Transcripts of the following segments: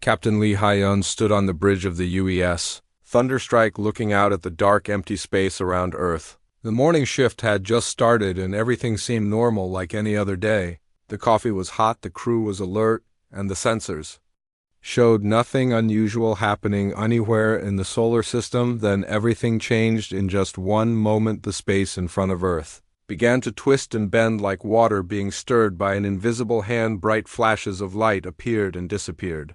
Captain Lee Hyun stood on the bridge of the UES, Thunderstrike looking out at the dark, empty space around Earth. The morning shift had just started and everything seemed normal like any other day. The coffee was hot, the crew was alert, and the sensors showed nothing unusual happening anywhere in the solar system. Then everything changed in just one moment. The space in front of Earth began to twist and bend like water being stirred by an invisible hand. Bright flashes of light appeared and disappeared,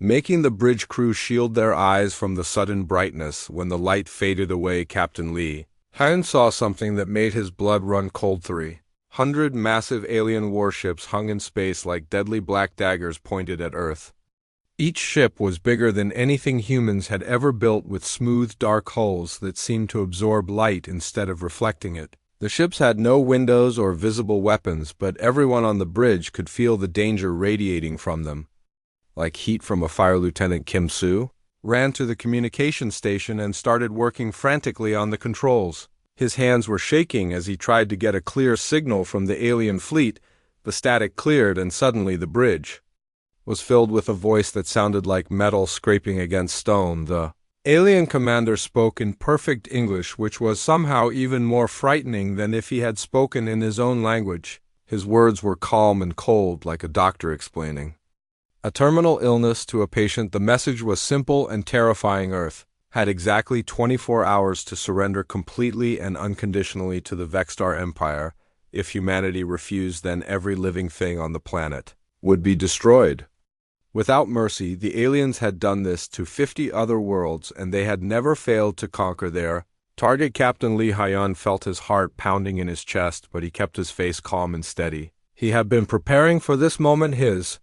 making the bridge crew shield their eyes from the sudden brightness. When the light faded away, Captain Lee Hyun saw something that made his blood run cold. 300 massive alien warships hung in space like deadly black daggers pointed at Earth. Each ship was bigger than anything humans had ever built, with smooth, dark hulls that seemed to absorb light instead of reflecting it. The ships had no windows or visible weapons, but everyone on the bridge could feel the danger radiating from them, like heat from a fire. Lieutenant Kim Soo ran to the communication station and started working frantically on the controls. His hands were shaking as he tried to get a clear signal from the alien fleet. The static cleared and suddenly the bridge was filled with a voice that sounded like metal scraping against stone. The alien commander spoke in perfect English, which was somehow even more frightening than if he had spoken in his own language. His words were calm and cold, like a doctor explaining a terminal illness to a patient. The message was simple and terrifying. Earth had exactly 24 hours to surrender completely and unconditionally to the Vextar Empire. If humanity refused, then every living thing on the planet would be destroyed without mercy. The aliens had done this to 50 other worlds, and they had never failed to conquer their target. Captain Lee Hyun felt his heart pounding in his chest, but he kept his face calm and steady. He had been preparing for this moment his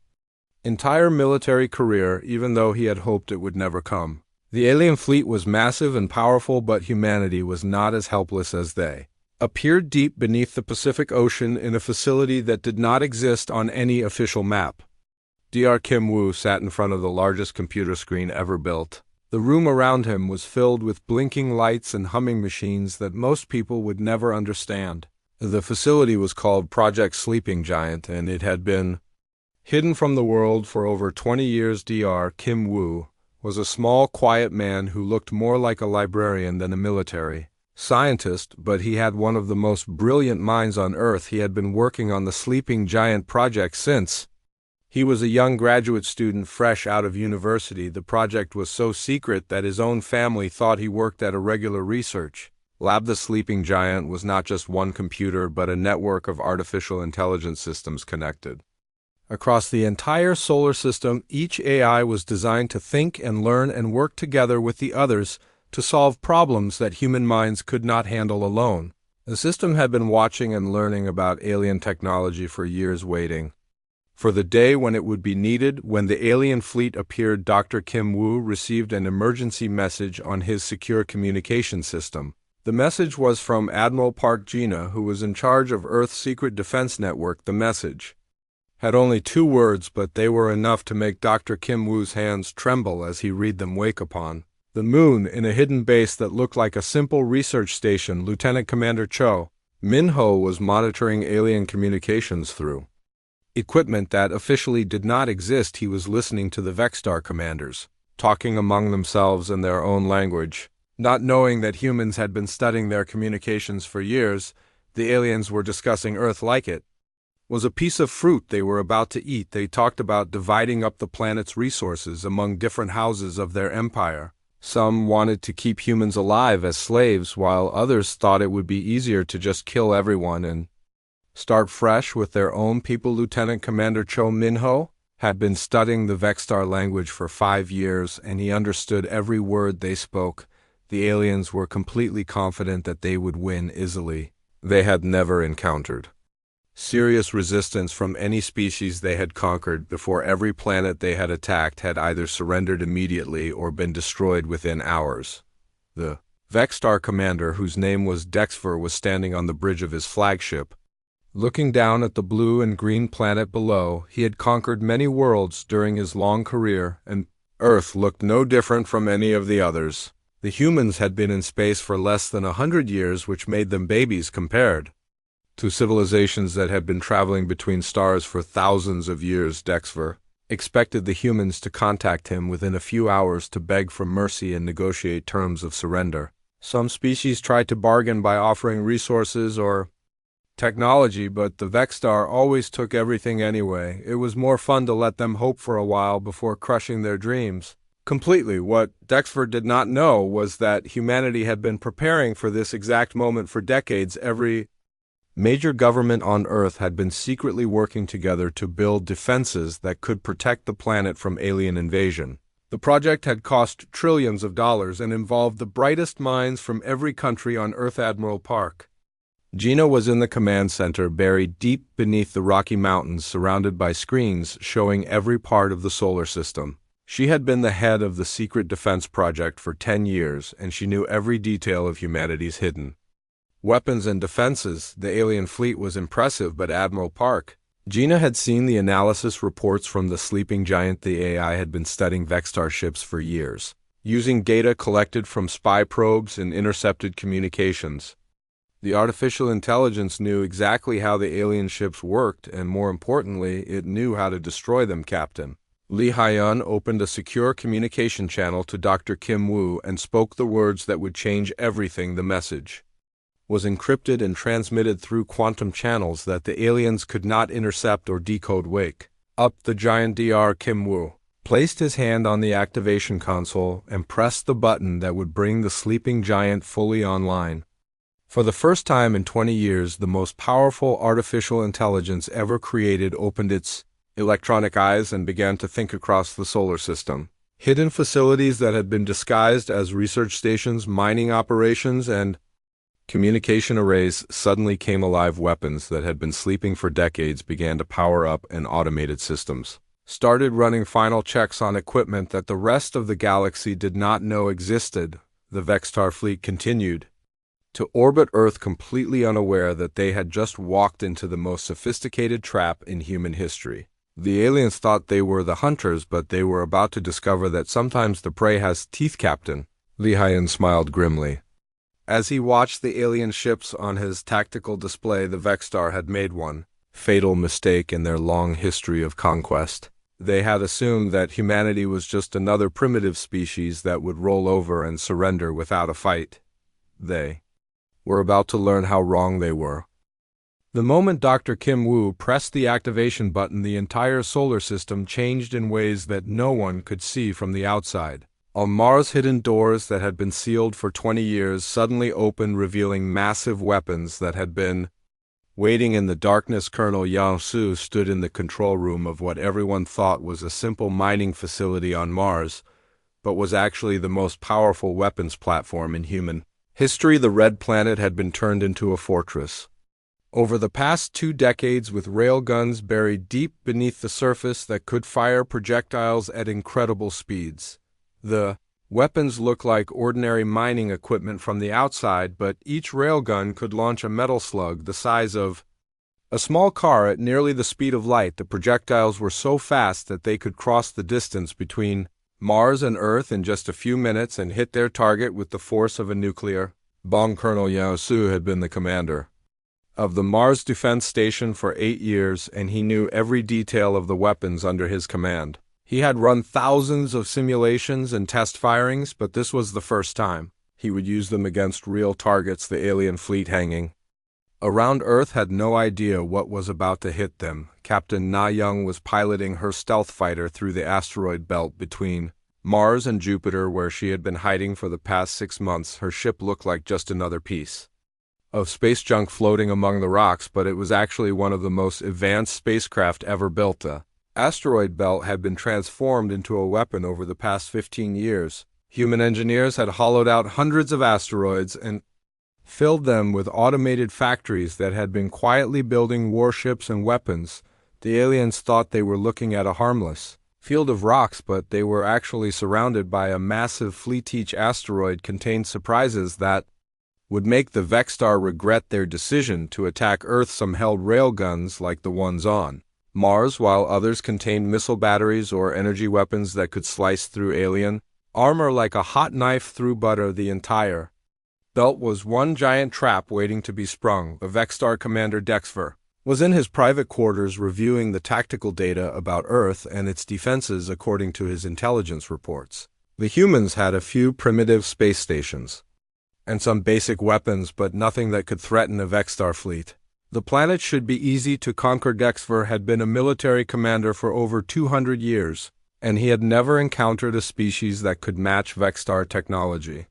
entire military career, even though he had hoped it would never come. The alien fleet was massive and powerful, but humanity was not as helpless as they appeared. Deep beneath the Pacific Ocean, in a facility that did not exist on any official map, Dr. Kim Woo sat in front of the largest computer screen ever built. The room around him was filled with blinking lights and humming machines that most people would never understand. The facility was called Project Sleeping Giant, and it had been hidden from the world for over 20 years. Dr. Kim Woo was a small, quiet man who looked more like a librarian than a military scientist, but he had one of the most brilliant minds on Earth. He had been working on the Sleeping Giant project since he was a young graduate student fresh out of university. The project was so secret that his own family thought he worked at a regular research lab. The Sleeping Giant was not just one computer, but a network of artificial intelligence systems connected across the entire solar system. Each AI was designed to think and learn and work together with the others to solve problems that human minds could not handle alone. The system had been watching and learning about alien technology for years, waiting for the day when it would be needed. When the alien fleet appeared, Dr. Kim Woo received an emergency message on his secure communication system. The message was from Admiral Park Jina, who was in charge of Earth's secret defense network. The message had only 2 words, but they were enough to make Dr. Kim Woo's hands tremble as he read them. Wake upon the moon, in a hidden base that looked like a simple research station, Lieutenant Commander Cho Min-ho was monitoring alien communications through equipment that officially did not exist. He was listening to the Vextar commanders talking among themselves in their own language. Not knowing that humans had been studying their communications for years, the aliens were discussing Earth like it was a piece of fruit they were about to eat. They talked about dividing up the planet's resources among different houses of their empire. Some wanted to keep humans alive as slaves, while others thought it would be easier to just kill everyone and start fresh with their own people. Lieutenant Commander Cho Min-ho had been studying the Vextar language for 5 years, and he understood every word they spoke. The aliens were completely confident that they would win easily. They had never encountered serious resistance from any species they had conquered before. Every planet they had attacked had either surrendered immediately or been destroyed within hours. The Vextar commander, whose name was Dexver, was standing on the bridge of his flagship, looking down at the blue and green planet below. He had conquered many worlds during his long career, and Earth looked no different from any of the others. The humans had been in space for less than 100 years, which made them babies compared to civilizations that had been traveling between stars for thousands of years. Dexver expected the humans to contact him within a few hours to beg for mercy and negotiate terms of surrender. Some species tried to bargain by offering resources or technology, but the Vextar always took everything anyway. It was more fun to let them hope for a while before crushing their dreams completely. What Dexford did not know was that humanity had been preparing for this exact moment for decades. Every major government on Earth had been secretly working together to build defenses that could protect the planet from alien invasion. The project had cost trillions of dollars and involved the brightest minds from every country on Earth. Admiral Park Gina was in the command center, buried deep beneath the Rocky Mountains, surrounded by screens showing every part of the solar system. She had been the head of the secret defense project for 10 years, and she knew every detail of humanity's hidden weapons and defenses. The alien fleet was impressive, but Admiral Park Gina had seen the analysis reports from the sleeping giant. The AI had been studying Vextar ships for years, using data collected from spy probes and intercepted communications. The artificial intelligence knew exactly how the alien ships worked, and more importantly, it knew how to destroy them. Captain Lee Hyun opened a secure communication channel to Dr. Kim Woo and spoke the words that would change everything. The message was encrypted and transmitted through quantum channels that the aliens could not intercept or decode. Wake up the giant. Dr. Kim Woo placed his hand on the activation console and pressed the button that would bring the sleeping giant fully online. For the first time in 20 years, the most powerful artificial intelligence ever created opened its electronic eyes and began to think across the solar system. Hidden facilities that had been disguised as research stations, mining operations, and communication arrays suddenly came alive. Weapons that had been sleeping for decades began to power up, and automated systems started running final checks on equipment that the rest of the galaxy did not know existed. The Vextar fleet continued to orbit Earth, completely unaware that they had just walked into the most sophisticated trap in human history. The aliens thought they were the hunters, but they were about to discover that sometimes the prey has teeth. Captain Lee Hyun smiled grimly as he watched the alien ships on his tactical display. The Vextar had made one fatal mistake in their long history of conquest. They had assumed that humanity was just another primitive species that would roll over and surrender without a fight. They were about to learn how wrong they were. The moment Dr. Kim Woo pressed the activation button, the entire solar system changed in ways that no one could see from the outside. On Mars, hidden doors that had been sealed for 20 years suddenly opened, revealing massive weapons that had been waiting in the darkness. Colonel Yang Su stood in the control room of what everyone thought was a simple mining facility on Mars, but was actually the most powerful weapons platform in human history. The Red Planet had been turned into a fortress over the past 2 decades, with railguns buried deep beneath the surface that could fire projectiles at incredible speeds. The weapons looked like ordinary mining equipment from the outside, but each railgun could launch a metal slug the size of a small car at nearly the speed of light. The projectiles were so fast that they could cross the distance between Mars and Earth in just a few minutes and hit their target with the force of a nuclear bomb. Colonel Yao Su had been the commander of the Mars Defense Station for 8 years, and he knew every detail of the weapons under his command. He had run thousands of simulations and test firings, but this was the first time he would use them against real targets. The alien fleet hanging around Earth had no idea what was about to hit them. Captain Na Young was piloting her stealth fighter through the asteroid belt between Mars and Jupiter, where she had been hiding for the past 6 months. Her ship looked like just another piece of space junk floating among the rocks, but it was actually one of the most advanced spacecraft ever built. The asteroid belt had been transformed into a weapon over the past 15 years. Human engineers had hollowed out hundreds of asteroids and filled them with automated factories that had been quietly building warships and weapons. The aliens thought they were looking at a harmless field of rocks, but they were actually surrounded by a massive fleet. Each asteroid contained surprises that would make the Vextar regret their decision to attack Earth. Some held railguns like the ones on Mars, while others contained missile batteries or energy weapons that could slice through alien armor like a hot knife through butter. The entire belt was one giant trap waiting to be sprung. The Vextar commander Dexver was in his private quarters reviewing the tactical data about Earth and its defenses according to his intelligence reports. The humans had a few primitive space stations and some basic weapons, but nothing that could threaten a Vexstar fleet. The planet should be easy to conquer. Dexver had been a military commander for over 200 years, and he had never encountered a species that could match Vexstar technology.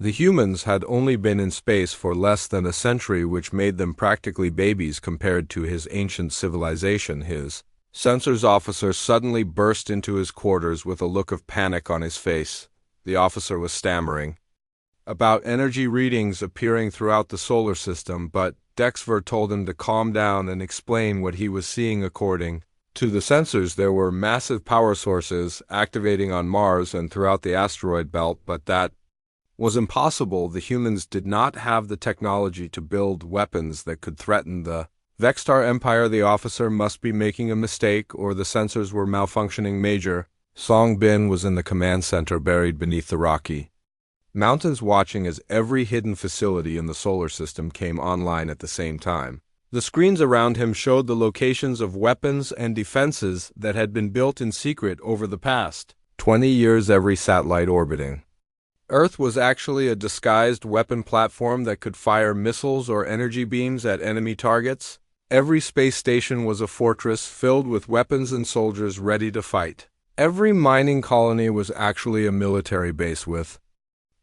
The humans had only been in space for less than a century, which made them practically babies compared to his ancient civilization. His sensors officer suddenly burst into his quarters with a look of panic on his face. The officer was stammering about energy readings appearing throughout the solar system, but Dexver told him to calm down and explain what he was seeing. According to the sensors, there were massive power sources activating on Mars and throughout the asteroid belt, but that was impossible. The humans did not have the technology to build weapons that could threaten the Vexstar Empire. The officer must be making a mistake, or the sensors were malfunctioning. Major Song Bin was in the command center buried beneath the rocky mountains, watching as every hidden facility in the solar system came online at the same time. The screens around him showed the locations of weapons and defenses that had been built in secret over the past 20 years. Every satellite orbiting Earth was actually a disguised weapon platform that could fire missiles or energy beams at enemy targets. Every space station was a fortress filled with weapons and soldiers ready to fight. Every mining colony was actually a military base with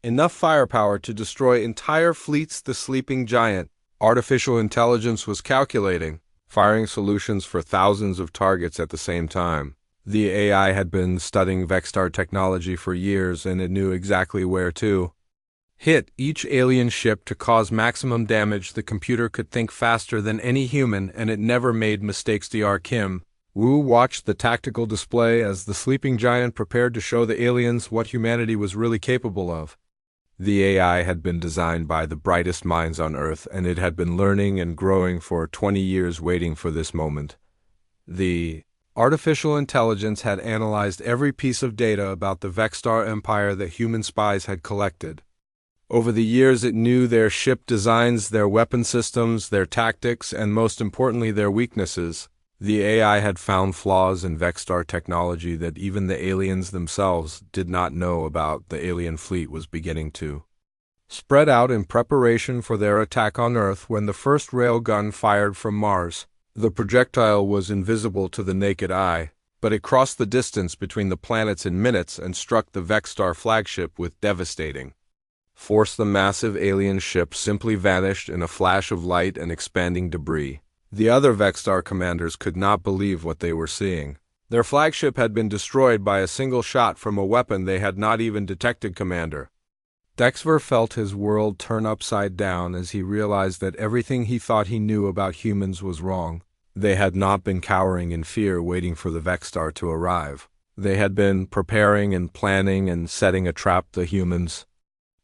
enough firepower to destroy entire fleets. The sleeping giant artificial intelligence was calculating, firing solutions for thousands of targets at the same time. The AI had been studying Vexstar technology for years, and it knew exactly where to hit each alien ship to cause maximum damage. The computer could think faster than any human, and it never made mistakes. Dr. Kim Wu watched the tactical display as the sleeping giant prepared to show the aliens what humanity was really capable of. The AI had been designed by the brightest minds on Earth, and it had been learning and growing for 20 years, waiting for this moment. The artificial intelligence had analyzed every piece of data about the Vexstar Empire that human spies had collected. Over the years, it knew their ship designs, their weapon systems, their tactics, and most importantly, their weaknesses. The AI had found flaws in Vexstar technology that even the aliens themselves did not know about. The alien fleet was beginning to spread out in preparation for their attack on Earth when the first railgun fired from Mars. The projectile was invisible to the naked eye, but it crossed the distance between the planets in minutes and struck the Vexstar flagship with devastating force. The massive alien ship simply vanished in a flash of light and expanding debris. The other Vexstar commanders could not believe what they were seeing. Their flagship had been destroyed by a single shot from a weapon they had not even detected. Commander Dexver felt his world turn upside down as he realized that everything he thought he knew about humans was wrong. They had not been cowering in fear waiting for the Vexstar to arrive. They had been preparing and planning and setting a trap. The humans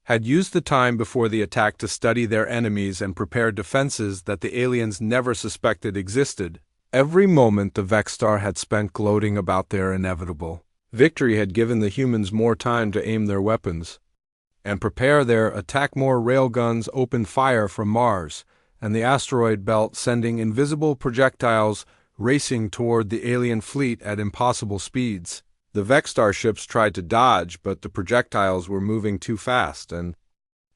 had used the time before the attack to study their enemies and prepare defenses that the aliens never suspected existed. Every moment the Vexstar had spent gloating about their inevitable victory had given the humans more time to aim their weapons and prepare their attack. More railguns opened fire from Mars and the asteroid belt, sending invisible projectiles racing toward the alien fleet at impossible speeds. The Vexstar ships tried to dodge, but the projectiles were moving too fast, and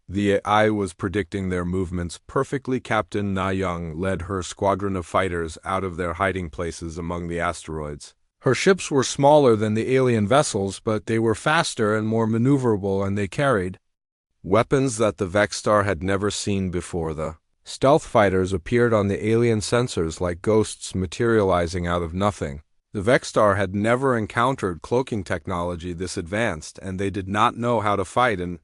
the AI was predicting their movements perfectly. Captain Na Young led her squadron of fighters out of their hiding places among the asteroids. Her ships were smaller than the alien vessels, but they were faster and more maneuverable, and they carried weapons that the Vexstar had never seen before. The stealth fighters appeared on the alien sensors like ghosts materializing out of nothing. The Vexstar had never encountered cloaking technology this advanced, and they did not know how to fight an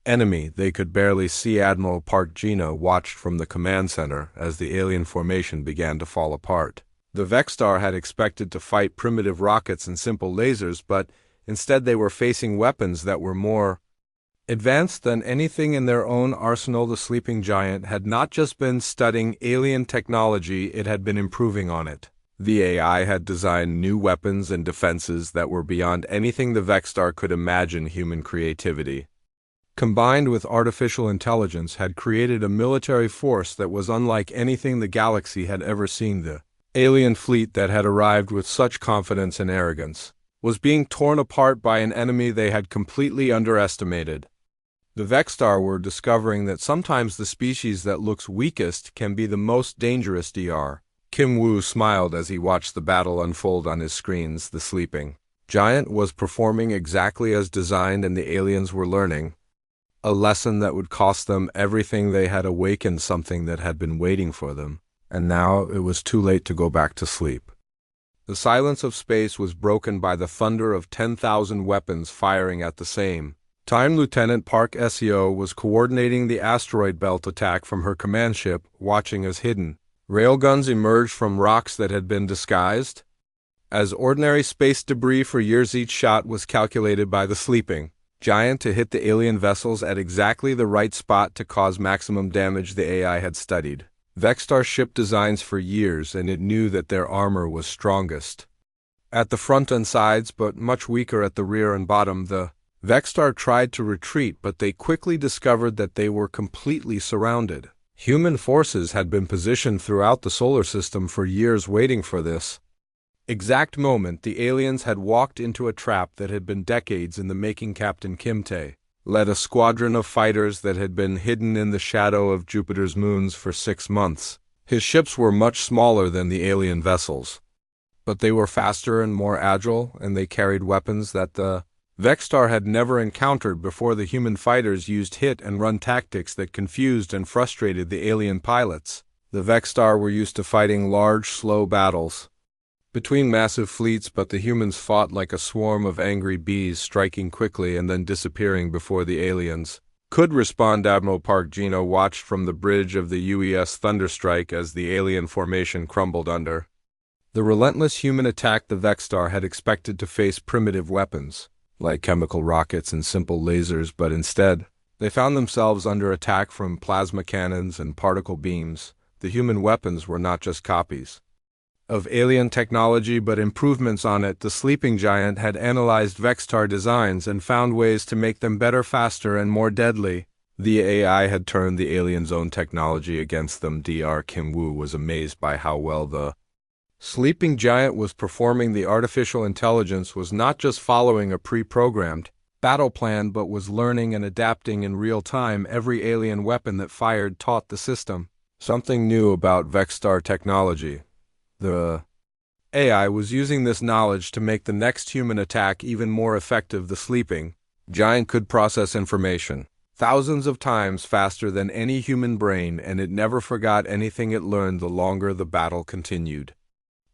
enemy they could barely see. Admiral Park Gina watched from the command center as the alien formation began to fall apart. The Vexstar had expected to fight primitive rockets and simple lasers, but instead they were facing weapons that were more advanced than anything in their own arsenal. The sleeping giant had not just been studying alien technology, it had been improving on it. The AI had designed new weapons and defenses that were beyond anything the Vexstar could imagine. Human creativity combined with artificial intelligence, had created a military force that was unlike anything the galaxy had ever seen. The alien fleet that had arrived with such confidence and arrogance was being torn apart by an enemy they had completely underestimated. The Vextar were discovering that sometimes the species that looks weakest can be the most dangerous. Dr. Kim Woo smiled as he watched the battle unfold on his screens. The sleeping giant was performing exactly as designed, and the aliens were learning a lesson that would cost them everything. They had awakened something that had been waiting for them, and now it was too late to go back to sleep. The silence of space was broken by the thunder of 10,000 weapons firing at the same time. Lieutenant Park Seo was coordinating the asteroid belt attack from her command ship, watching as hidden railguns emerged from rocks that had been disguised as ordinary space debris for years. Each shot was calculated by the sleeping giant to hit the alien vessels at exactly the right spot to cause maximum damage. The AI had studied Vextar ship designs for years, and it knew that their armor was strongest at the front and sides, but much weaker at the rear and bottom. The Vextar tried to retreat, but they quickly discovered that they were completely surrounded. Human forces had been positioned throughout the solar system for years, waiting for this exact moment. The aliens had walked into a trap that had been decades in the making. Captain Kim Tae led a squadron of fighters that had been hidden in the shadow of Jupiter's moons for 6 months. His ships were much smaller than the alien vessels, but they were faster and more agile, and they carried weapons that the Vextar had never encountered before. The human fighters used hit-and-run tactics that confused and frustrated the alien pilots. The Vextar were used to fighting large, slow battles between massive fleets, but the humans fought like a swarm of angry bees, striking quickly and then disappearing before the aliens could respond. Admiral Park Gino watched from the bridge of the UES Thunderstrike as the alien formation crumbled under the relentless human attack. The Vextar had expected to face primitive weapons like chemical rockets and simple lasers, but instead, they found themselves under attack from plasma cannons and particle beams. The human weapons were not just copies of alien technology, but improvements on it. The sleeping giant had analyzed Vextar designs and found ways to make them better, faster, and more deadly. The AI had turned the aliens' own technology against them. Dr. Kim Woo was amazed by how well the sleeping giant was performing. The artificial intelligence was not just following a pre-programmed battle plan, but was learning and adapting in real time. Every alien weapon that fired taught the system something new about Vextar technology. The AI was using this knowledge to make the next human attack even more effective. The sleeping giant could process information thousands of times faster than any human brain, and it never forgot anything it learned. The longer the battle continued,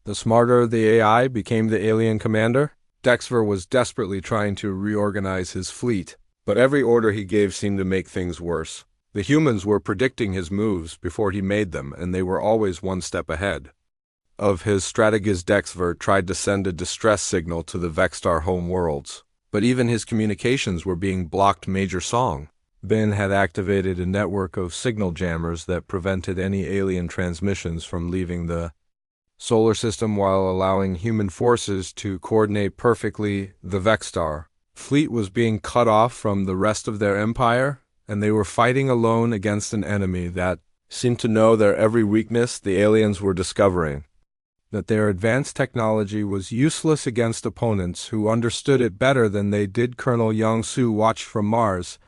the smarter the AI became. The alien commander, Dexver, was desperately trying to reorganize his fleet, but every order he gave seemed to make things worse. The humans were predicting his moves before he made them, and they were always one step ahead of his strategist. Dexver tried to send a distress signal to the Vextar home worlds, but even his communications were being blocked. Major Song Ben had activated a network of signal jammers that prevented any alien transmissions from leaving the solar system while allowing human forces to coordinate perfectly. The Vextar fleet was being cut off from the rest of their empire, and they were fighting alone against an enemy that seemed to know their every weakness. The aliens were discovering that their advanced technology was useless against opponents who understood it better than they did. Colonel Young-Soo watched from Mars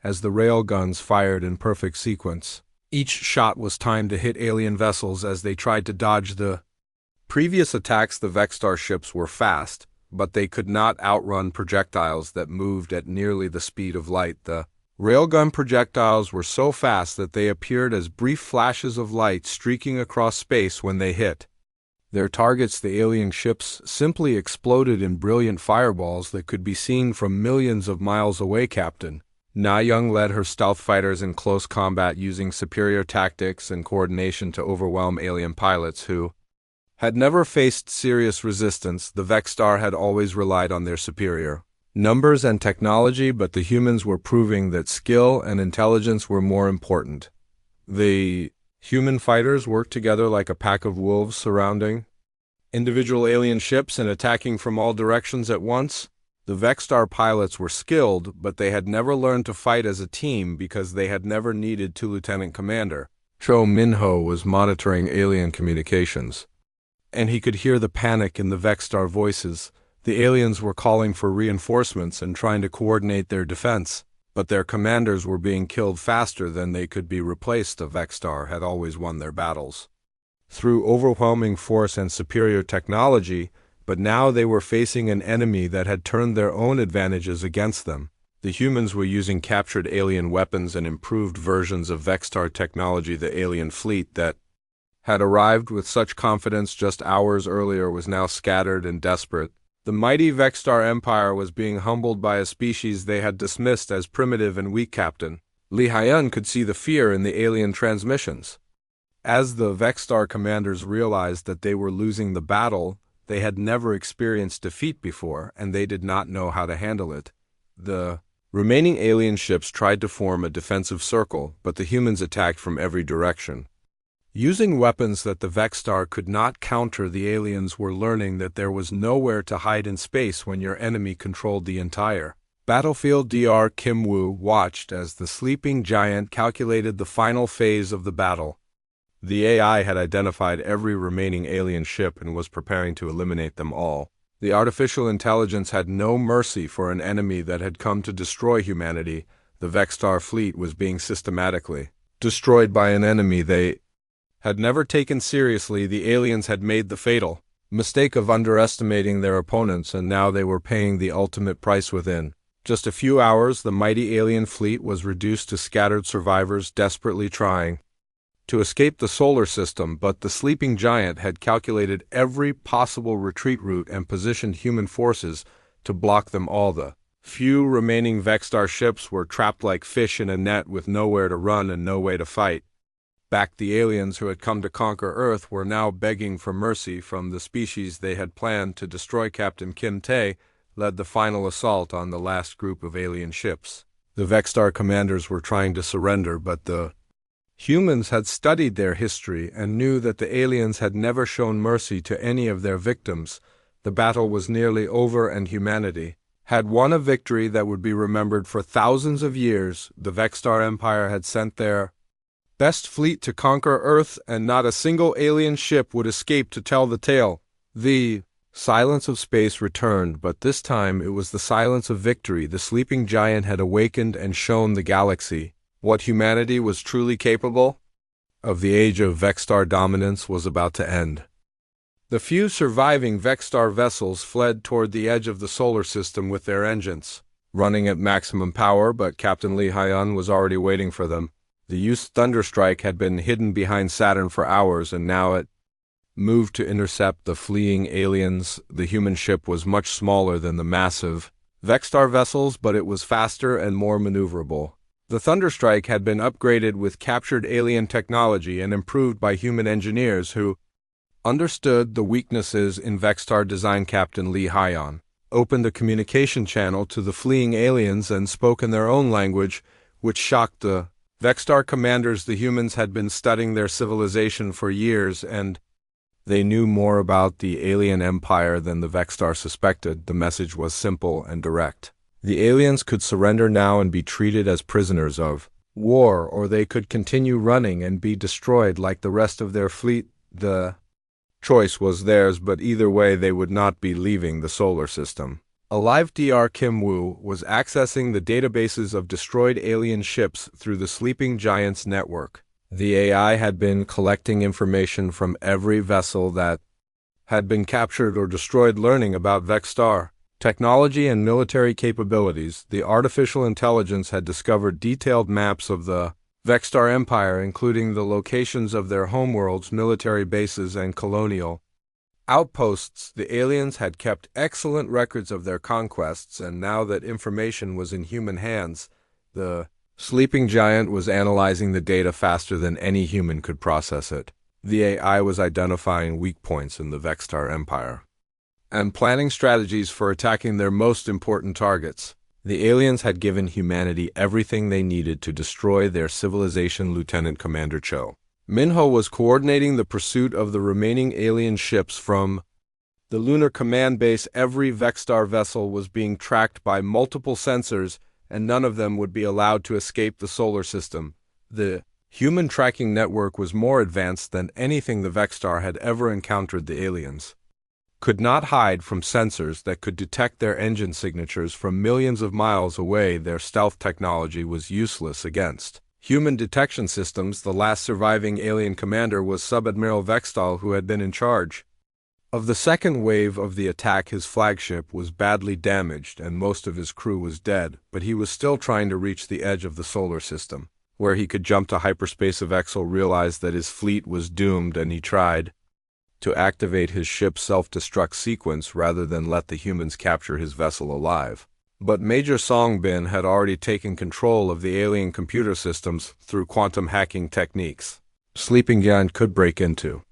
as the railguns fired in perfect sequence. Each shot was timed to hit alien vessels as they tried to dodge the previous attacks. The Vextar ships were fast, but they could not outrun projectiles that moved at nearly the speed of light. The railgun projectiles were so fast that they appeared as brief flashes of light streaking across space when they hit their targets. The alien ships simply exploded in brilliant fireballs that could be seen from millions of miles away. Captain Na Young led her stealth fighters in close combat, using superior tactics and coordination to overwhelm alien pilots who had never faced serious resistance. The Vextar had always relied on their superior numbers and technology, but the humans were proving that skill and intelligence were more important. The human fighters worked together like a pack of wolves, surrounding individual alien ships and attacking from all directions at once. The Vexstar pilots were skilled, but they had never learned to fight as a team because they had never needed to. Lieutenant Commander Cho Minho was monitoring alien communications, and he could hear the panic in the Vexstar voices. The aliens were calling for reinforcements and trying to coordinate their defense, but their commanders were being killed faster than they could be replaced. The Vexstar had always won their battles through overwhelming force and superior technology, but now they were facing an enemy that had turned their own advantages against them. The humans were using captured alien weapons and improved versions of Vexstar technology. The alien fleet that had arrived with such confidence just hours earlier was now scattered and desperate. The mighty Vexstar Empire was being humbled by a species they had dismissed as primitive and weak. Captain Li Haiyan could see the fear in the alien transmissions. As the Vexstar commanders realized that they were losing the battle, they had never experienced defeat before, and they did not know how to handle it. The remaining alien ships tried to form a defensive circle, but the humans attacked from every direction. Using weapons that the Vexstar could not counter, the aliens were learning that there was nowhere to hide in space when your enemy controlled the entire battlefield. Dr. Kim Woo watched as the sleeping giant calculated the final phase of the battle. The AI had identified every remaining alien ship and was preparing to eliminate them all. The artificial intelligence had no mercy for an enemy that had come to destroy humanity. The Vexstar fleet was being systematically destroyed by an enemy they had never taken seriously. The aliens had made the fatal mistake of underestimating their opponents, and now they were paying the ultimate price. Within just a few hours, the mighty alien fleet was reduced to scattered survivors desperately trying to escape the solar system, but the sleeping giant had calculated every possible retreat route and positioned human forces to block them all. The few remaining Vexstar ships were trapped like fish in a net with nowhere to run and no way to fight back. The aliens who had come to conquer Earth were now begging for mercy from the species they had planned to destroy. Captain Kim Tae led the final assault on the last group of alien ships. The Vexstar commanders were trying to surrender, but the humans had studied their history and knew that the aliens had never shown mercy to any of their victims. The battle was nearly over and humanity had won a victory that would be remembered for thousands of years. The Vexstar Empire had sent their best fleet to conquer Earth, and not a single alien ship would escape to tell the tale. The silence of space returned, but this time it was the silence of victory. The sleeping giant had awakened and shown the galaxy what humanity was truly capable of. The age of Vexstar dominance was about to end. The few surviving Vexstar vessels fled toward the edge of the solar system with their engines running at maximum power, but Captain Li Haiyan was already waiting for them. The used Thunderstrike had been hidden behind Saturn for hours, and now it moved to intercept the fleeing aliens. The human ship was much smaller than the massive Vexstar vessels, but it was faster and more maneuverable. The Thunderstrike had been upgraded with captured alien technology and improved by human engineers who understood the weaknesses in Vexstar design. Captain Li Haiyan opened a communication channel to the fleeing aliens and spoke in their own language, which shocked the Vexstar commanders. The humans had been studying their civilization for years, and they knew more about the alien empire than the Vexstar suspected. The message was simple and direct. The aliens could surrender now and be treated as prisoners of war, or they could continue running and be destroyed like the rest of their fleet. The choice was theirs, but either way they would not be leaving the solar system. Alive, Dr. Kim Woo was accessing the databases of destroyed alien ships through the sleeping giant's network. The AI had been collecting information from every vessel that had been captured or destroyed, learning about Vexstar technology and military capabilities. The artificial intelligence had discovered detailed maps of the Vexstar Empire, including the locations of their homeworlds, military bases, and colonial outposts. The aliens had kept excellent records of their conquests, and now that information was in human hands, the sleeping giant was analyzing the data faster than any human could process it. The AI was identifying weak points in the Vexstar Empire and planning strategies for attacking their most important targets. The aliens had given humanity everything they needed to destroy their civilization. Lieutenant Commander Cho Minho was coordinating the pursuit of the remaining alien ships from The lunar command base, every Vexstar vessel was being tracked by multiple sensors, and none of them would be allowed to escape the solar system. The human tracking network was more advanced than anything the Vexstar had ever encountered. The aliens could not hide from sensors that could detect their engine signatures from millions of miles away. Their stealth technology was useless against human detection systems. The last surviving alien commander was Sub-Admiral Vextal, who had been in charge of the second wave of the attack. His flagship was badly damaged and most of his crew was dead, but he was still trying to reach the edge of the solar system, where he could jump to hyperspace. Vexal realized that his fleet was doomed, and he tried to activate his ship's self-destruct sequence rather than let the humans capture his vessel alive. But Major Songbin had already taken control of the alien computer systems through quantum hacking techniques. Sleeping Giant could break into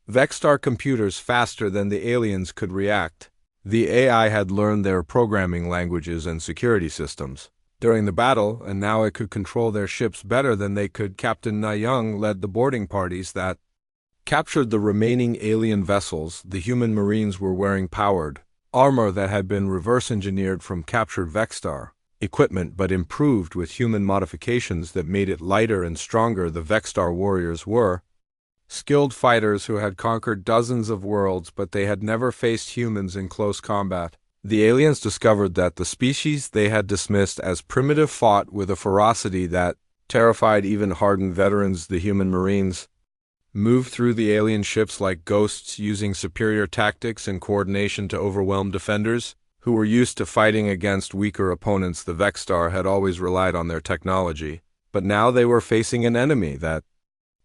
Vexstar computers faster than the aliens could react. The AI had learned their programming languages and security systems during the battle, and now it could control their ships better than they could. Captain Nayung led the boarding parties that captured the remaining alien vessels. The human marines were wearing powered armor that had been reverse-engineered from captured Vexstar equipment, but improved with human modifications that made it lighter and stronger. The Vexstar warriors were skilled fighters who had conquered dozens of worlds, but they had never faced humans in close combat. The aliens discovered that the species they had dismissed as primitive fought with a ferocity that terrified even hardened veterans. The human marines moved through the alien ships like ghosts, using superior tactics and coordination to overwhelm defenders who were used to fighting against weaker opponents. The Vexstar had always relied on their technology, but now they were facing an enemy that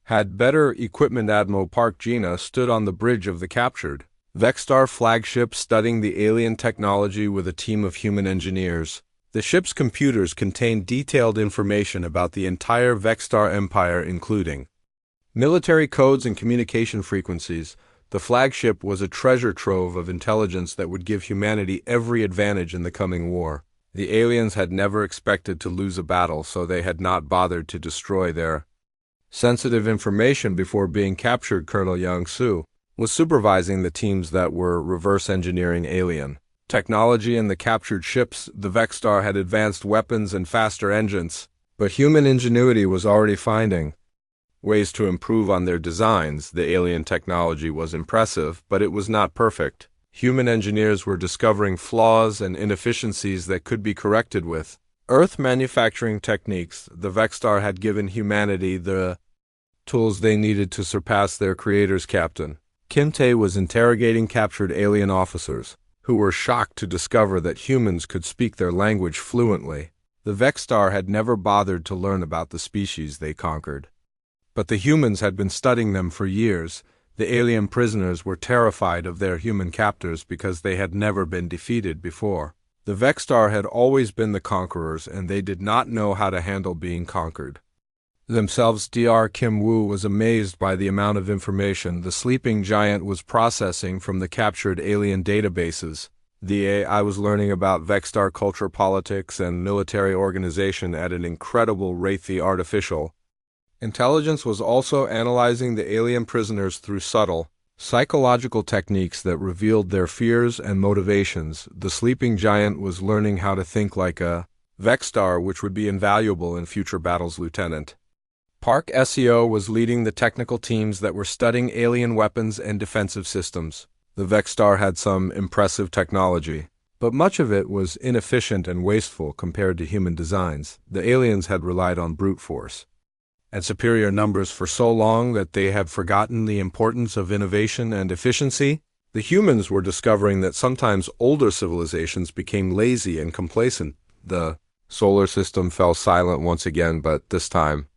had better equipment. Admiral Park Gina stood on the bridge of the captured Vexstar flagship, studying the alien technology with a team of human engineers. The ship's computers contained detailed information about the entire Vexstar Empire, including military codes and communication frequencies. The flagship was a treasure trove of intelligence that would give humanity every advantage in the coming war. The aliens had never expected to lose a battle, so they had not bothered to destroy their sensitive information before being captured. Colonel Yang Su was supervising the teams that were reverse engineering alien technology in the captured ships. The Vexstar had advanced weapons and faster engines, but human ingenuity was already finding ways to improve on their designs. The alien technology was impressive, but it was not perfect. Human engineers were discovering flaws and inefficiencies that could be corrected with Earth manufacturing techniques. The Vexstar had given humanity the tools they needed to surpass their creators. Captain Kim Tae was interrogating captured alien officers, who were shocked to discover that humans could speak their language fluently. The Vexstar had never bothered to learn about the species they conquered, but the humans had been studying them for years. The alien prisoners were terrified of their human captors because they had never been defeated before. The Vexstar had always been the conquerors, and they did not know how to handle being conquered themselves. Dr. Kim Woo was amazed by the amount of information the sleeping giant was processing from the captured alien databases. The AI was learning about Vexstar culture, politics, and military organization at an incredible rate. The artificial intelligence was also analyzing the alien prisoners through subtle psychological techniques that revealed their fears and motivations. The sleeping giant was learning how to think like a Vexstar, which would be invaluable in future battles. Lieutenant Park SEO was leading the technical teams that were studying alien weapons and defensive systems. The Vexstar had some impressive technology, but much of it was inefficient and wasteful compared to human designs. The aliens had relied on brute force and superior numbers for so long that they had forgotten the importance of innovation and efficiency. The humans were discovering that sometimes older civilizations became lazy and complacent. The solar system fell silent once again, but this time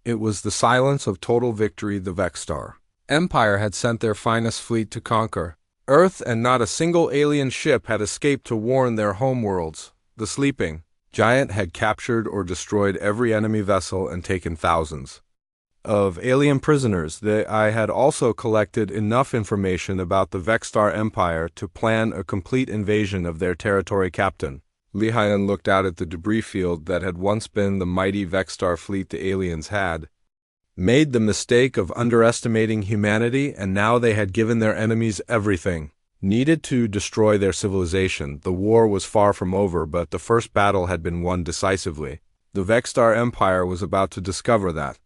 it was the silence of total victory. The Vexstar Empire had sent their finest fleet to conquer Earth, and not a single alien ship had escaped to warn their homeworlds. The sleeping giant had captured or destroyed every enemy vessel and taken thousands of alien prisoners. I had also collected enough information about the Vexstar Empire to plan a complete invasion of their territory. Captain Li Haiyan looked out at the debris field that had once been the mighty Vexstar fleet. The aliens had made the mistake of underestimating humanity, and now they had given their enemies everything needed to destroy their civilization. The war was far from over, but the first battle had been won decisively. The Vextar Empire was about to discover that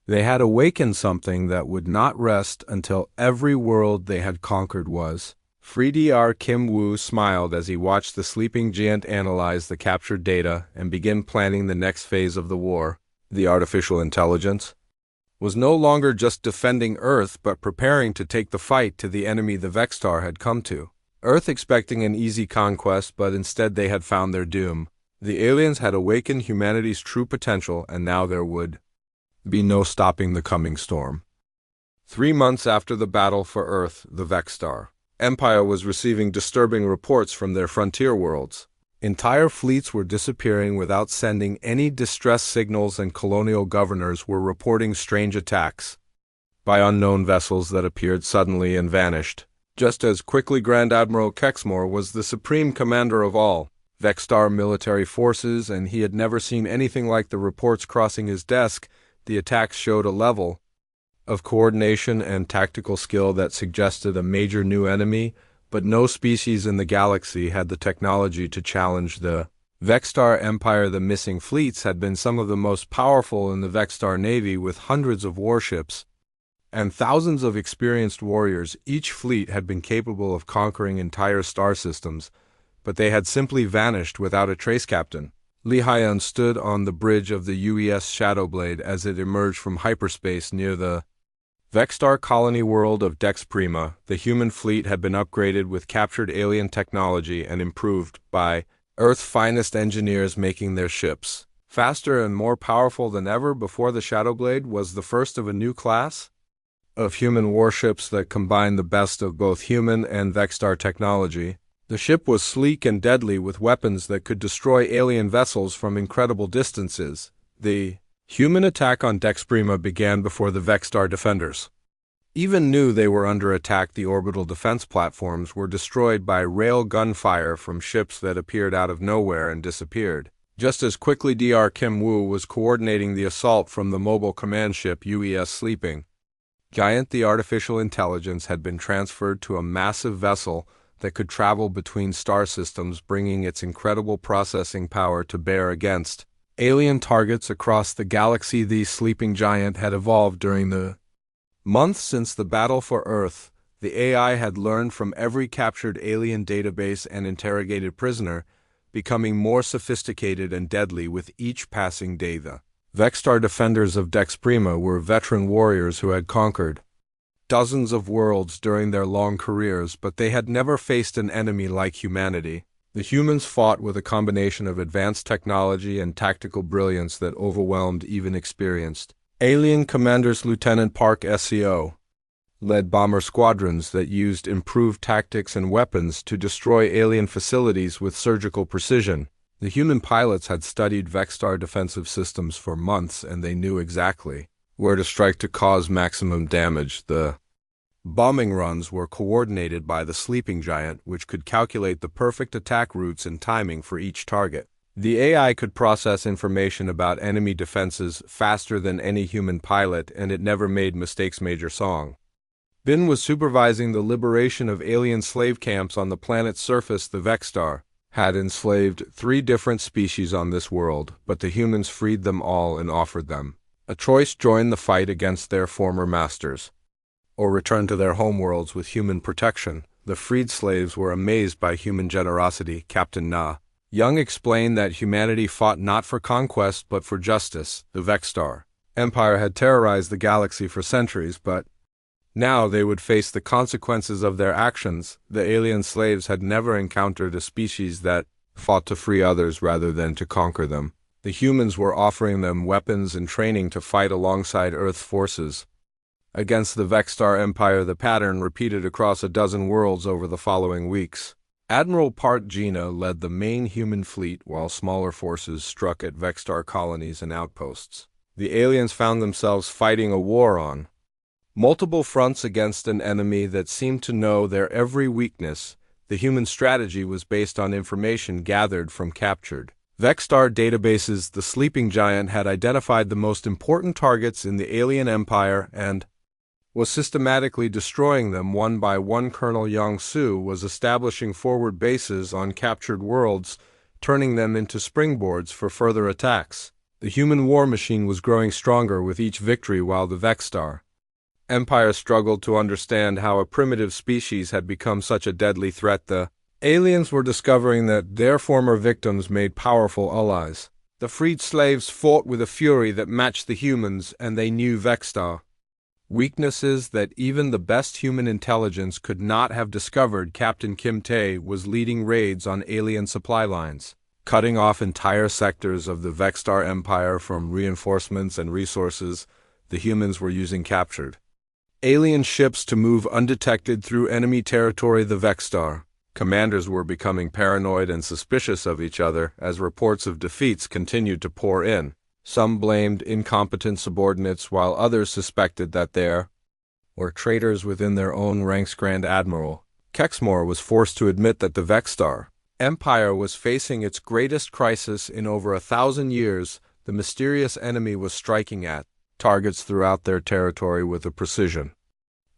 they had awakened something that would not rest until every world they had conquered was. Freedr Kim Woo smiled as he watched the sleeping giant analyze the captured data and begin planning the next phase of the war. The artificial intelligence was no longer just defending Earth but preparing to take the fight to the enemy the Vextar had come to. Earth expecting an easy conquest, but instead they had found their doom. The aliens had awakened humanity's true potential, and now there would be no stopping the coming storm. 3 months after the battle for Earth, the Vextar Empire was receiving disturbing reports from their frontier worlds. Entire fleets were disappearing without sending any distress signals, and colonial governors were reporting strange attacks by unknown vessels that appeared suddenly and vanished. Just as quickly, Grand Admiral Kexmore was the supreme commander of all Vextar military forces, and he had never seen anything like the reports crossing his desk. The attacks showed a level of coordination and tactical skill that suggested a major new enemy, but no species in the galaxy had the technology to challenge the Vextar Empire. The missing fleets had been some of the most powerful in the Vextar Navy, with hundreds of warships and thousands of experienced warriors. Each fleet had been capable of conquering entire star systems, but they had simply vanished without a trace. Captain Li Haiyan stood on the bridge of the UES Shadowblade as it emerged from hyperspace near the Vextar colony world of Dex Prima. The human fleet had been upgraded with captured alien technology and improved by Earth's finest engineers, making their ships faster and more powerful than ever before. The Shadowblade was the first of a new class of human warships that combined the best of both human and Vextar technology. The ship was sleek and deadly, with weapons that could destroy alien vessels from incredible distances. The human attack on Dex Prima began before the Vextar defenders even knew they were under attack. The orbital defense platforms were destroyed by rail gunfire from ships that appeared out of nowhere and disappeared. Just as quickly, Dr. Kim Woo was coordinating the assault from the mobile command ship UES Sleeping Giant. The artificial intelligence had been transferred to a massive vessel that could travel between star systems, bringing its incredible processing power to bear against alien targets across the galaxy. The Sleeping Giant had evolved during the months since the battle for Earth. The AI had learned from every captured alien database and interrogated prisoner, becoming more sophisticated and deadly with each passing day. The Vextar defenders of Dex Prima were veteran warriors who had conquered dozens of worlds during their long careers, but they had never faced an enemy like humanity. The humans fought with a combination of advanced technology and tactical brilliance that overwhelmed even experienced alien commanders. Lieutenant Park SCO led bomber squadrons that used improved tactics and weapons to destroy alien facilities with surgical precision. The human pilots had studied Vextar defensive systems for months, and they knew exactly where to strike to cause maximum damage. The bombing runs were coordinated by the Sleeping Giant, which could calculate the perfect attack routes and timing for each target. The AI could process information about enemy defenses faster than any human pilot, and it never made mistakes. Major Song Bin was supervising the liberation of alien slave camps on the planet's surface. The Vextar had enslaved 3 different species on this world, but the humans freed them all and offered them a choice: join the fight against their former masters, or return to their homeworlds with human protection. The freed slaves were amazed by human generosity. Captain Na Young explained that humanity fought not for conquest but for justice. The Vextar Empire had terrorized the galaxy for centuries, but now they would face the consequences of their actions. The alien slaves had never encountered a species that fought to free others rather than to conquer them. The humans were offering them weapons and training to fight alongside Earth's forces against the Vextar Empire. The pattern repeated across a dozen worlds over the following weeks. Admiral Park Gina led the main human fleet, while smaller forces struck at Vextar colonies and outposts. The aliens found themselves fighting a war on multiple fronts against an enemy that seemed to know their every weakness. The human strategy was based on information gathered from captured Vextar databases. The Sleeping Giant had identified the most important targets in the alien empire and was systematically destroying them one by one. Colonel Yang-su was establishing forward bases on captured worlds, turning them into springboards for further attacks. The human war machine was growing stronger with each victory, while the Vexstar Empire struggled to understand how a primitive species had become such a deadly threat. The aliens were discovering that their former victims made powerful allies. The freed slaves fought with a fury that matched the humans, and they knew Vexstar weaknesses that even the best human intelligence could not have discovered. Captain Kim Tae was leading raids on alien supply lines, cutting off entire sectors of the Vexstar Empire from reinforcements and resources the humans were using. Captured alien ships to move undetected through enemy territory. The Vexstar commanders were becoming paranoid and suspicious of each other as reports of defeats continued to pour in. Some blamed incompetent subordinates, while others suspected that there were traitors within their own ranks. Grand Admiral Kexmore was forced to admit that the Vexstar Empire was facing its greatest crisis in over 1,000 years. The mysterious enemy was striking at targets throughout their territory with a precision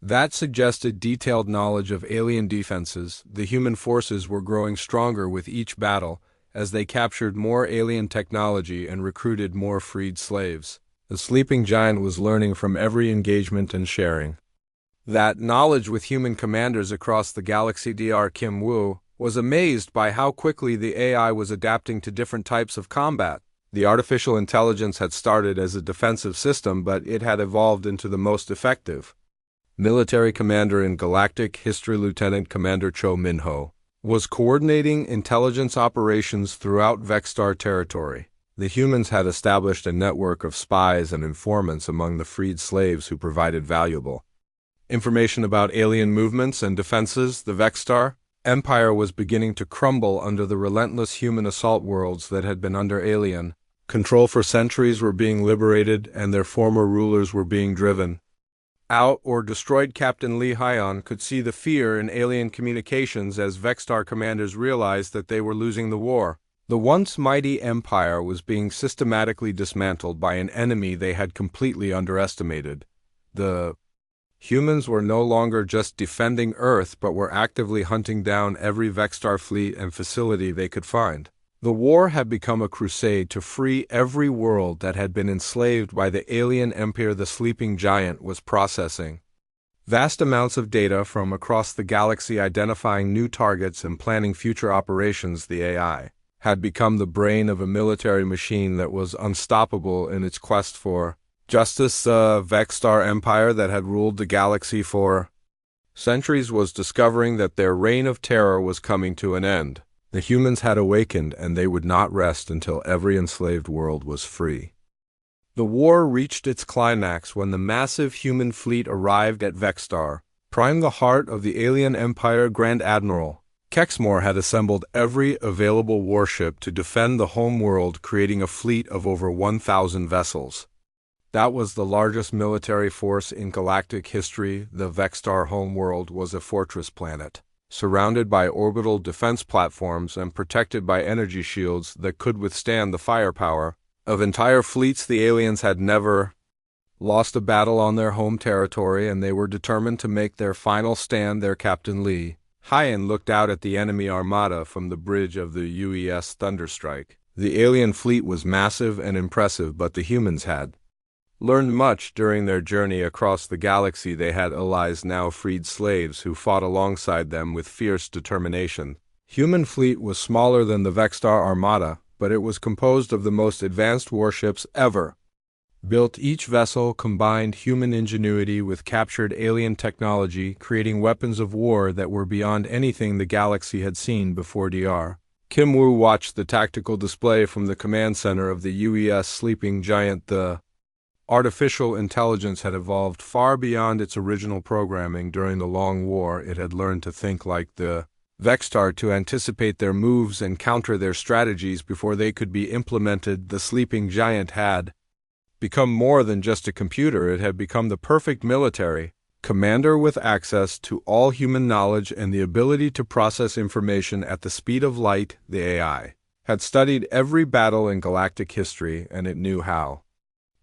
that suggested detailed knowledge of alien defenses. The human forces were growing stronger with each battle, as they captured more alien technology and recruited more freed slaves. The sleeping giant was learning from every engagement and sharing that knowledge with human commanders across the galaxy. Dr. Kim Woo was amazed by how quickly the AI was adapting to different types of combat. The artificial intelligence had started as a defensive system, but it had evolved into the most effective military commander in galactic history. Lieutenant Commander Cho Min-ho was coordinating intelligence operations throughout Vexstar territory. The humans had established a network of spies and informants among the freed slaves who provided valuable information about alien movements and defenses. The Vexstar Empire was beginning to crumble under the relentless human assault. Worlds that had been under alien control for centuries were being liberated, and their former rulers were being driven out or destroyed. Captain Lee Hyon could see the fear in alien communications as Vexstar commanders realized that they were losing the war. The once mighty empire was being systematically dismantled by an enemy they had completely underestimated. The humans were no longer just defending Earth, but were actively hunting down every Vexstar fleet and facility they could find. The war had become a crusade to free every world that had been enslaved by the alien empire. The sleeping giant was processing vast amounts of data from across the galaxy, identifying new targets and planning future operations. The AI had become the brain of a military machine that was unstoppable in its quest for justice. The Vexstar Empire that had ruled the galaxy for centuries was discovering that their reign of terror was coming to an end. The humans had awakened, and they would not rest until every enslaved world was free. The war reached its climax when the massive human fleet arrived at Vexstar, prime the heart of the alien empire. Grand Admiral Kexmore had assembled every available warship to defend the home world, creating a fleet of over 1,000 vessels. That was the largest military force in galactic history. The Vexstar homeworld was a fortress planet, surrounded by orbital defense platforms and protected by energy shields that could withstand the firepower of entire fleets. The aliens had never lost a battle on their home territory, and they were determined to make their final stand. Their Captain Lee Hyon looked out at the enemy armada from the bridge of the UES Thunderstrike. The alien fleet was massive and impressive, but the humans had learned much during their journey across the galaxy. They had allies, now freed slaves, who fought alongside them with fierce determination. Human fleet was smaller than the Vexstar Armada, but it was composed of the most advanced warships ever built. Each vessel combined human ingenuity with captured alien technology, creating weapons of war that were beyond anything the galaxy had seen before. Dr. Kim Woo watched the tactical display from the command center of the UES sleeping giant. The artificial intelligence had evolved far beyond its original programming. During the Long War, it had learned to think like the Vexstar, to anticipate their moves and counter their strategies before they could be implemented. The sleeping giant had become more than just a computer. It had become the perfect military commander with access to all human knowledge and the ability to process information at the speed of light. The AI had studied every battle in galactic history, and it knew how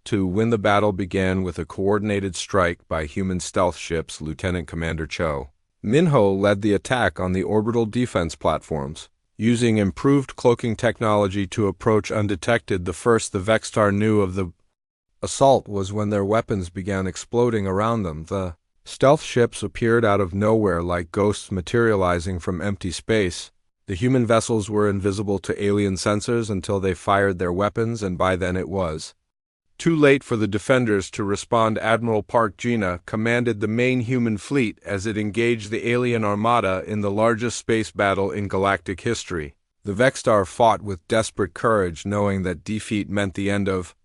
to win the battle began with a coordinated strike by human stealth ships. Lieutenant Commander Cho Minho led the attack on the orbital defense platforms. Using improved cloaking technology to approach undetected, the first the Vextar knew of the assault was when their weapons began exploding around them. The stealth ships appeared out of nowhere like ghosts materializing from empty space. The human vessels were invisible to alien sensors until they fired their weapons, and by then it was too late for the defenders to respond. Admiral Park Jina commanded the main human fleet as it engaged the alien armada in the largest space battle in galactic history. The Vextar fought with desperate courage, knowing that defeat meant the end of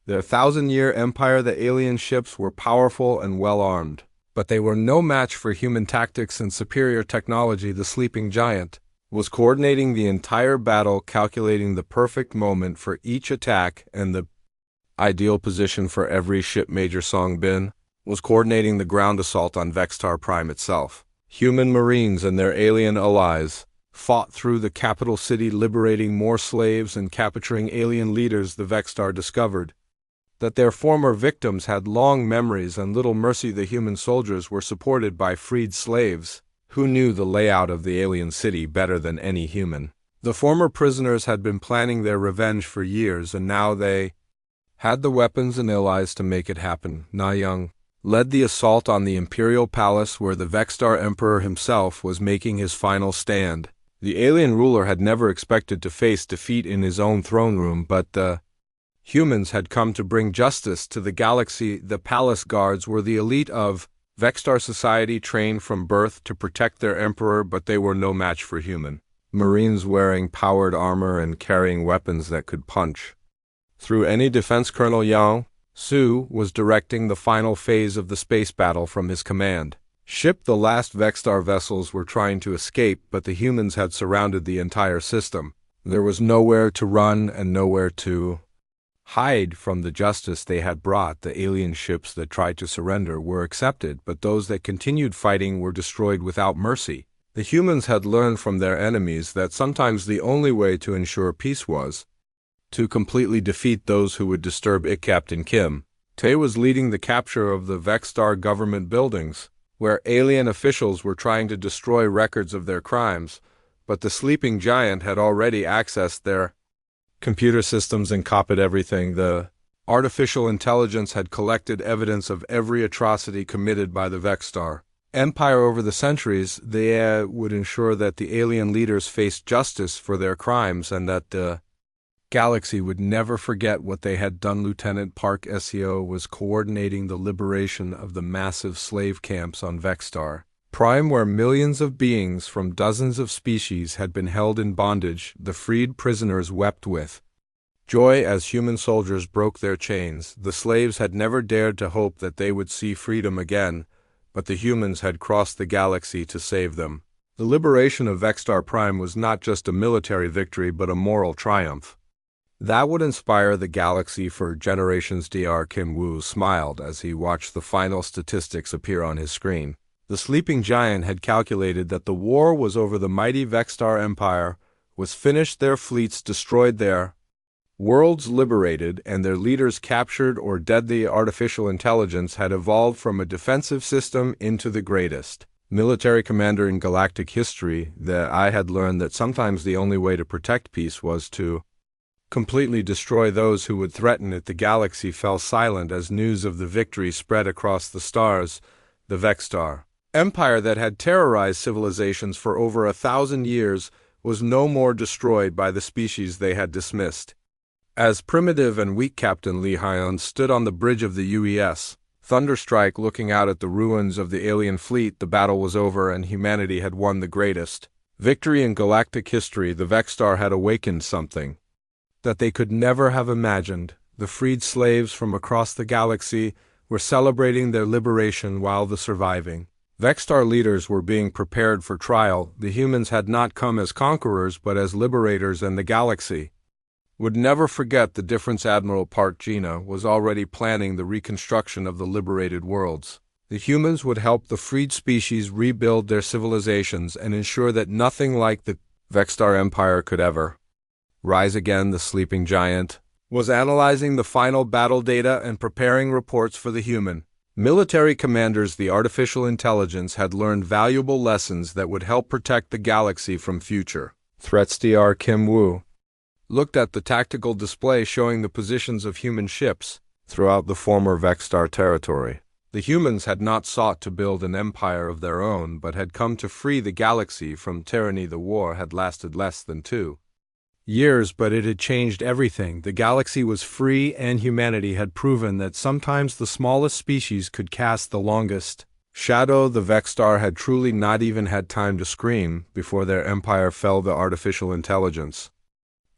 their thousand-year empire. The alien ships were powerful and well-armed, but they were no match for human tactics and superior technology. The sleeping giant was coordinating the entire battle, calculating the perfect moment for each attack and the ideal position for every ship. Major Song Bin was coordinating the ground assault on Vextar Prime itself. Human marines and their alien allies fought through the capital city, liberating more slaves and capturing alien leaders. The Vextar discovered that their former victims had long memories and little mercy. The human soldiers were supported by freed slaves who knew the layout of the alien city better than any human. The former prisoners had been planning their revenge for years, and now they had the weapons and allies to make it happen. Na Young led the assault on the Imperial Palace, where the Vextar Emperor himself was making his final stand. The alien ruler had never expected to face defeat in his own throne room, but the humans had come to bring justice to the galaxy. The palace guards were the elite of Vextar society, trained from birth to protect their emperor, but they were no match for human marines wearing powered armor and carrying weapons that could punch through any defense. Colonel Yang Su was directing the final phase of the space battle from his command ship. The last Vextar vessels were trying to escape, but the humans had surrounded the entire system. There was nowhere to run and nowhere to hide from the justice they had brought. The alien ships that tried to surrender were accepted, but those that continued fighting were destroyed without mercy. The humans had learned from their enemies that sometimes the only way to ensure peace was to completely defeat those who would disturb it. Captain Kim Tae was leading the capture of the Vextar government buildings, where alien officials were trying to destroy records of their crimes, but the sleeping giant had already accessed their computer systems and copied everything. The artificial intelligence had collected evidence of every atrocity committed by the Vextar Empire over the centuries. They would ensure that the alien leaders faced justice for their crimes and that the galaxy would never forget what they had done. Lieutenant Park Seo was coordinating the liberation of the massive slave camps on Vextar Prime, where millions of beings from dozens of species had been held in bondage. The freed prisoners wept with joy as human soldiers broke their chains. The slaves had never dared to hope that they would see freedom again, but the humans had crossed the galaxy to save them. The liberation of Vextar Prime was not just a military victory but a moral triumph that would inspire the galaxy for generations. Dr. Kim Woo smiled as he watched the final statistics appear on his screen. The sleeping giant had calculated that the war was over. The mighty Vextar Empire was finished, their fleets destroyed, their worlds liberated, and their leaders captured or dead. The artificial intelligence had evolved from a defensive system into the greatest military commander in galactic history. That I had learned that sometimes the only way to protect peace was to completely destroy those who would threaten it. The galaxy fell silent as news of the victory spread across the stars. The Vextar Empire that had terrorized civilizations for over 1,000 years was no more destroyed by the species they had dismissed as primitive and weak. Captain Lee Hyun stood on the bridge of the UES Thunderstrike, looking out at the ruins of the alien fleet. The battle was over and humanity had won the greatest victory in galactic history. The Vextar had awakened something that they could never have imagined. The freed slaves from across the galaxy were celebrating their liberation while the surviving Vextar leaders were being prepared for trial. The humans had not come as conquerors but as liberators, and the galaxy would never forget the difference. Admiral Park Jina was already planning the reconstruction of the liberated worlds. The humans would help the freed species rebuild their civilizations and ensure that nothing like the Vextar Empire could ever rise again. The sleeping giant was analyzing the final battle data and preparing reports for the human military commanders. The artificial intelligence had learned valuable lessons that would help protect the galaxy from future threats. Dr. Kim Woo looked at the tactical display showing the positions of human ships throughout the former Vexstar territory. The humans had not sought to build an empire of their own, but had come to free the galaxy from tyranny. The war had lasted less than 2 years, but it had changed everything. The galaxy was free, and humanity had proven that sometimes the smallest species could cast the longest shadow. The Vexstar had truly not even had time to scream before their empire fell. The artificial intelligence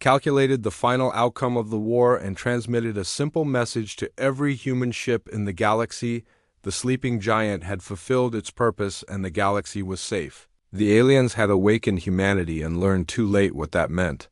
calculated the final outcome of the war and transmitted a simple message to every human ship in the galaxy. The sleeping giant had fulfilled its purpose and the galaxy was safe. The aliens had awakened humanity and learned too late what that meant.